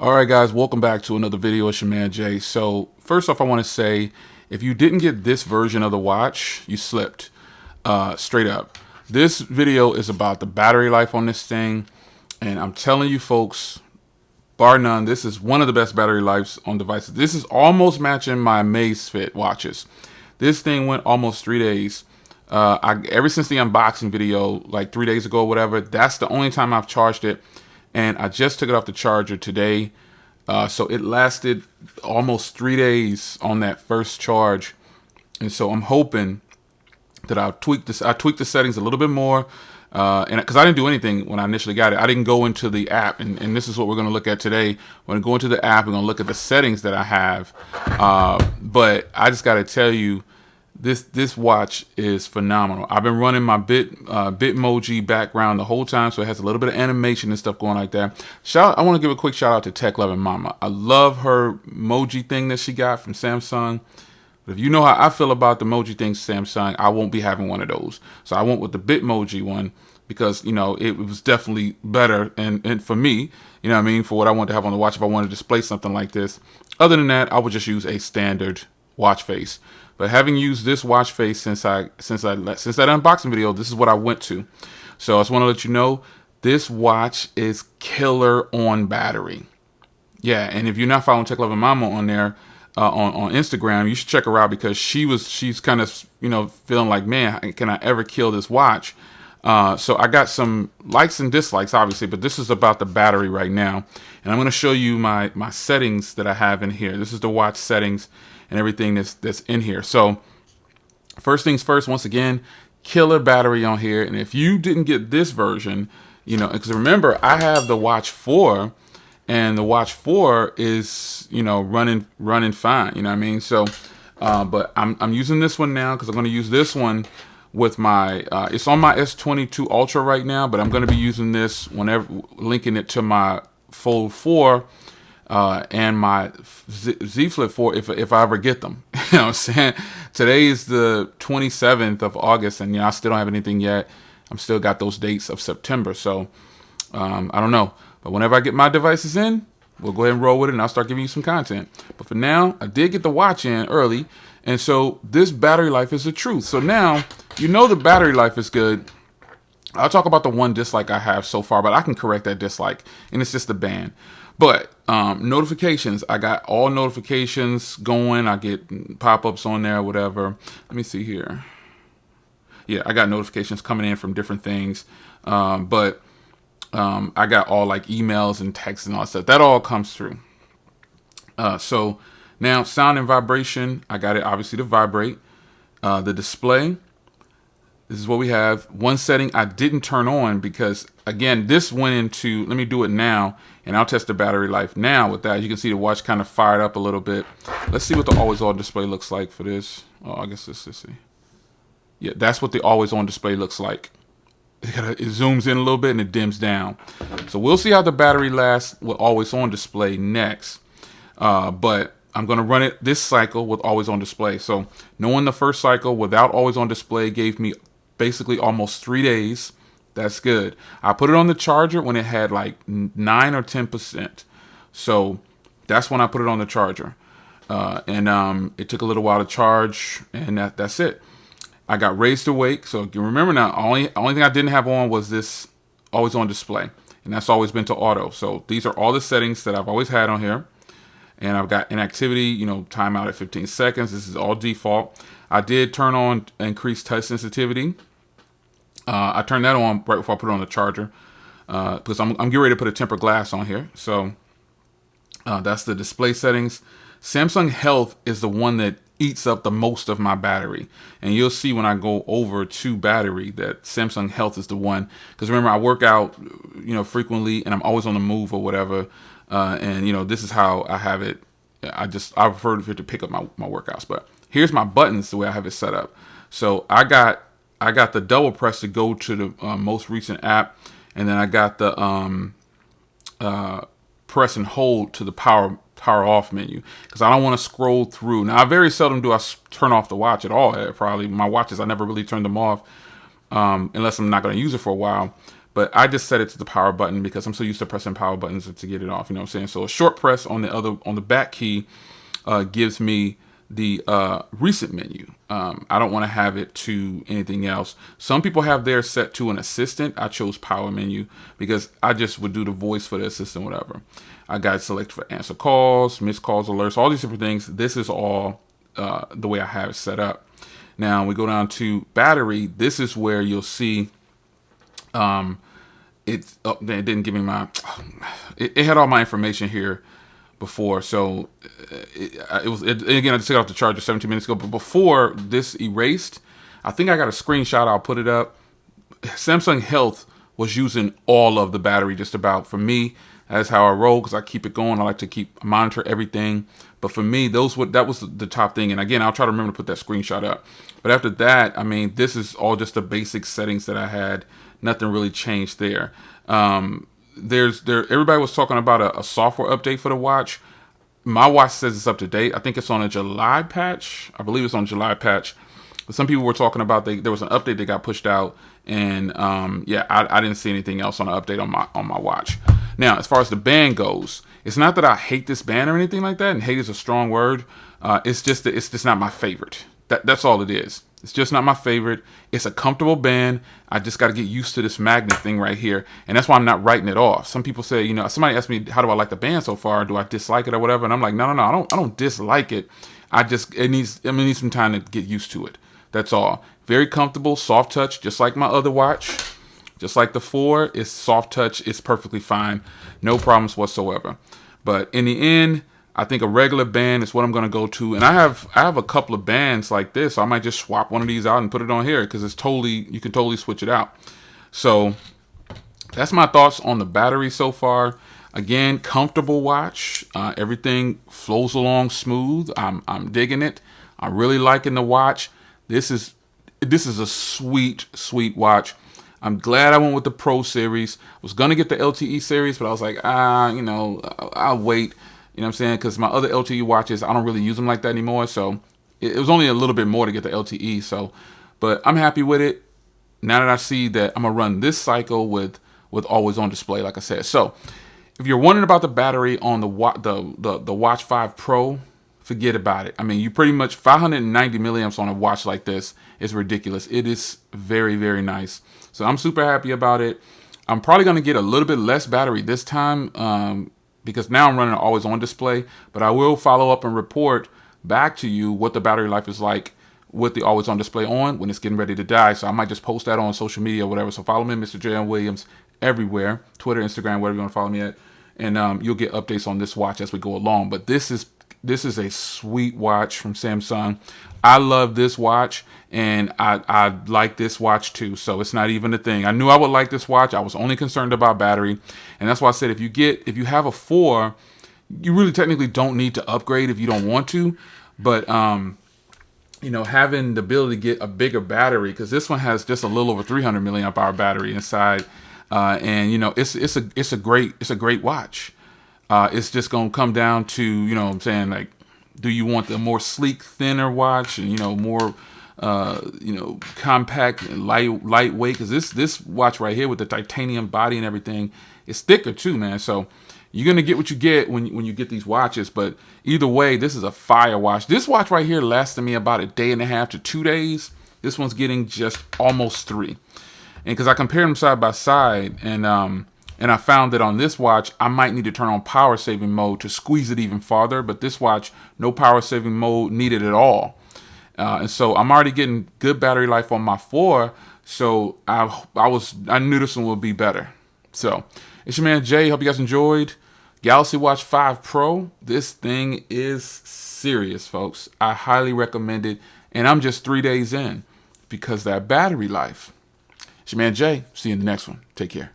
All right, guys, welcome back to another video. It's your man Jay. So first off, I want to say if you didn't get this version of the watch, you slipped. Straight up. This video is about the battery life on this thing, and I'm telling you folks, bar none, this is one of the best battery lives on devices. This is almost matching my Amazfit watches. This thing went almost 3 days. Ever since the unboxing video, like 3 days ago or whatever, that's the only time I've charged it. And I just took it off the charger today. So it lasted almost 3 days on that first charge. And so I'm hoping that I tweaked the settings a little bit more. And because I didn't do anything when I initially got it, I didn't go into the app, and this is what we're going to look at today. We're going to go into the app. We're going to look at the settings that I have. But I just got to tell you, this watch is phenomenal. I've been running my Bitmoji background the whole time, so it has a little bit of animation and stuff going like that. I want to give a quick shout out to Tech Loving Mama. I love her emoji thing that she got from Samsung. But if you know how I feel about the emoji thing, Samsung, I won't be having one of those. So I went with the Bitmoji one because, you know, it was definitely better. And for me, you know what I mean, for what I want to have on the watch if I want to display something like this. Other than that, I would just use a standard watch face. But having used this watch face since that unboxing video, this is what I went to. So I just want to let you know, this watch is killer on battery. Yeah, and if you're not following Tech Loving Mama on there, on Instagram, you should check her out because she's kind of, you know, feeling like, man, can I ever kill this watch? So I got some likes and dislikes, obviously, but this is about the battery right now. And I'm going to show you my settings that I have in here. This is the watch settings and everything that's in here. So first things first, once again, killer battery on here. And if you didn't get this version, you know, because remember, I have the Watch 4, and the Watch 4 is, you know, running fine. You know what I mean? So, but I'm using this one now because I'm going to use this one with my, it's on my S22 Ultra right now, but I'm going to be using this whenever, linking it to my Fold 4 and my Z Flip 4 if I ever get them. You know what I'm saying? Today is the 27th of August, and you know, I still don't have anything yet. I'm still got those dates of September, so I don't know. But whenever I get my devices in, we'll go ahead and roll with it, and I'll start giving you some content. But for now, I did get the watch in early, and so this battery life is the truth. So now, you know the battery life is good. I'll talk about the one dislike I have so far, but I can correct that dislike, and it's just the band. But notifications, I got all notifications going. I get pop-ups on there, whatever. Let me see here. Yeah, I got notifications coming in from different things, but I got all like emails and texts and all that stuff. That all comes through. So now sound and vibration, I got it obviously to vibrate. The display, this is what we have. One setting I didn't turn on because, again, this went into, let me do it now, and I'll test the battery life now with that. You can see the watch kind of fired up a little bit. Let's see what the always on display looks like for this. Oh, I guess let's see. Yeah, that's what the always on display looks like. It zooms in a little bit and it dims down. So we'll see how the battery lasts with always on display next. But I'm going to run it this cycle with always on display. So knowing the first cycle without always on display gave me basically almost 3 days. That's good. I put it on the charger when it had like 9 or 10%. So that's when I put it on the charger. And it took a little while to charge, and that's it. I got raised to wake. So you remember now, only thing I didn't have on was this always on display, and that's always been to auto. So these are all the settings that I've always had on here. And I've got inactivity, you know, timeout at 15 seconds. This is all default. I did turn on increased touch sensitivity. I turned that on right before I put it on the charger because I'm getting ready to put a tempered glass on here. So that's the display settings. Samsung Health is the one that eats up the most of my battery, and you'll see when I go over to battery that Samsung Health is the one, because remember, I work out, you know, frequently, and I'm always on the move or whatever, and you know, this is how I have it. I prefer for it to pick up my workouts. But here's my buttons the way I have it set up. So I got the double press to go to the most recent app, and then I got the press and hold to the power off menu, because I don't want to scroll through. Now, I very seldom do I turn off the watch at all. Probably my watches, I never really turn them off unless I'm not going to use it for a while. but I just set it to the power button because I'm so used to pressing power buttons to get it off. You know what I'm saying? So a short press on the back key gives me the recent menu. I don't want to have it to anything else. Some people have theirs set to an assistant. I chose power menu because I just would do the voice for the assistant, whatever. I got select for answer calls, missed calls, alerts, all these different things. This is all the way I have it set up. Now we go down to battery. This is where you'll see it didn't give me my, it had all my information here before. So again, I just took it off the charger 17 minutes ago, but before this erased, I think I got a screenshot. I'll put it up. Samsung Health was using all of the battery just about. For me, that's how I roll because I keep it going. I like to monitor everything. But for me, that was the top thing. And again, I'll try to remember to put that screenshot up. But after that, I mean, this is all just the basic settings that I had. Nothing really changed there. Everybody was talking about a software update for the watch. My watch says it's up to date. I think it's on a July patch. I believe it's on July patch. But some people were talking about there was an update that got pushed out, and yeah, I didn't see anything else on an update on my watch. Now, as far as the band goes, it's not that I hate this band or anything like that, and hate is a strong word. It's just that it's just not my favorite. That's all it is. It's just not my favorite. It's a comfortable band. I just got to get used to this magnet thing right here. And that's why I'm not writing it off. Some people say, you know, somebody asked me, how do I like the band so far? Do I dislike it or whatever? And I'm like, no, I don't dislike it. It needs some time to get used to it. That's all. Very comfortable, soft touch, just like my other watch. Just like the 4, it's soft touch. It's perfectly fine. No problems whatsoever. But in the end, I think a regular band is what I'm going to go to. And I have a couple of bands like this. So I might just swap one of these out and put it on here because you can totally switch it out. So that's my thoughts on the battery so far. Again, comfortable watch. Everything flows along smooth. I'm digging it. I'm really liking the watch. This is a sweet watch. I'm glad I went with the Pro series. I was going to get the LTE series, but I was like, you know, I'll wait. You know what I'm saying? Because my other LTE watches, I don't really use them like that anymore. So it was only a little bit more to get the LTE. So, but I'm happy with it. Now that I see that I'm going to run this cycle with always on display, like I said. So if you're wondering about the battery on the Watch 5 Pro, forget about it. I mean, you pretty much 590 milliamps on a watch like this is ridiculous. It is very, very nice. So I'm super happy about it. I'm probably going to get a little bit less battery this time because now I'm running always on display. But I will follow up and report back to you what the battery life is like with the always on display on when it's getting ready to die. So I might just post that on social media or whatever. So follow me, Mr. J.M. Williams, everywhere. Twitter, Instagram, whatever you want to follow me at. And you'll get updates on this watch as we go along. But this is a sweet watch from Samsung. I love this watch, and I like this watch too. So it's not even a thing. I knew I would like this watch. I was only concerned about battery, and that's why I said if you have a 4, you really technically don't need to upgrade if you don't want to. But you know, having the ability to get a bigger battery, because this one has just a little over 300 milliamp hour battery inside, and you know, it's a great watch. It's just gonna come down to, you know what I'm saying, like, do you want the more sleek, thinner watch, and you know, more you know, compact and lightweight? Because this watch right here with the titanium body and everything is thicker too, man. So you're gonna get what you get when you get these watches. But either way, this is a fire watch. This watch right here lasted me about a day and a half to 2 days. This one's getting just almost 3. And because I compared them side by side, and I found that on this watch, I might need to turn on power saving mode to squeeze it even farther. But this watch, no power saving mode needed at all. And so I'm already getting good battery life on my 4. So I knew this one would be better. So it's your man Jay. Hope you guys enjoyed Galaxy Watch 5 Pro. This thing is serious, folks. I highly recommend it. And I'm just 3 days in because that battery life. It's your man Jay. See you in the next one. Take care.